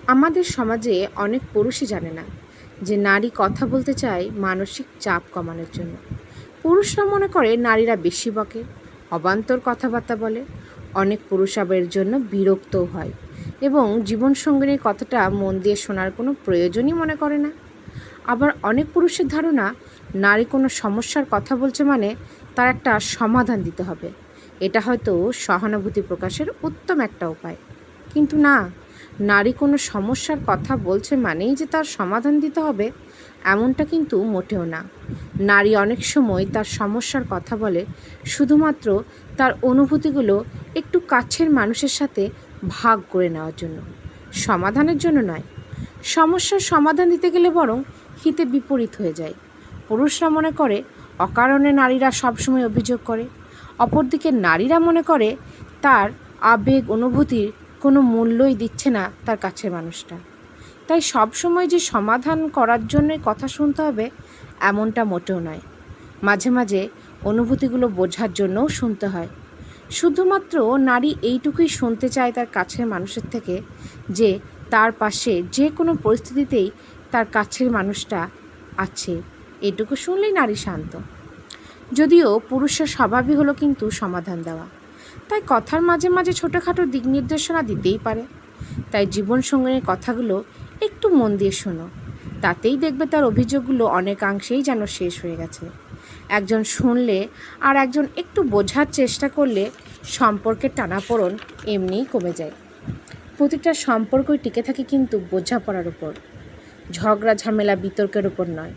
আমাদের সমাজে অনেক পুরুষই জানে না যে নারী কথা বলতে চায় মানসিক চাপ কমানোর জন্য। পুরুষরা মনে করে নারীরা বেশি বকে, অবান্তর কথাবার্তা বলে। অনেক পুরুষ আবার এর জন্য বিরক্তও হয় এবং জীবনসঙ্গিনীর কথাটা মন দিয়ে শোনার কোনো প্রয়োজনই মনে করে না। আবার অনেক পুরুষের ধারণা নারী কোনো সমস্যার কথা বলছে মানে তার একটা সমাধান দিতে হবে। এটা হয়তো সহানুভূতি প্রকাশের উত্তম একটা উপায়। কিন্তু না, নারী কোনো সমস্যার কথা বলছে মানেই যে তার সমাধান দিতে হবে এমনটা কিন্তু মোটেও না। নারী অনেক সময় তার সমস্যার কথা বলে শুধুমাত্র তার অনুভূতিগুলো একটু কাছের মানুষের সাথে ভাগ করে নেওয়ার জন্য, সমাধানের জন্য নয়। সমস্যার সমাধান দিতে গেলে বরং হিতে বিপরীত হয়ে যায়। পুরুষরা মনে করে অকারণে নারীরা সবসময় অভিযোগ করে, অপরদিকে নারীরা মনে করে তার আবেগ অনুভূতির কোনো মূল্যই দিচ্ছে না তার কাছের মানুষটা। তাই সবসময় যে সমাধান করার জন্যই কথা শুনতে হবে এমনটা মোটেও নয়। মাঝে মাঝে অনুভূতিগুলো বোঝার জন্যও শুনতে হয়। শুধুমাত্র নারী এইটুকুই শুনতে চায় তার কাছের মানুষের থেকে যে তার পাশে যে কোনো পরিস্থিতিতেই তার কাছের মানুষটা আছে। এটুকু শুনলেই নারী শান্ত। যদিও পুরুষের স্বভাবই হলো কিন্তু সমাধান দেওয়া, তাই কথার মাঝে মাঝে ছোটোখাটো দিক নির্দেশনা দিতেই পারে। তাই জীবনসঙ্গিনীর কথাগুলো একটু মন দিয়ে শোনো, তাতেই দেখবে তার অভিযোগগুলো অনেকাংশেই যেন শেষ হয়ে গেছে। একজন শুনলে আর একজন একটু বোঝার চেষ্টা করলে সম্পর্কের টানাপোড়েন এমনিই কমে যায়। প্রতিটা সম্পর্কই টিকে থাকে কিন্তু বোঝাপড়ার উপর, ঝগড়া ঝামেলা বিতর্কের উপর নয়।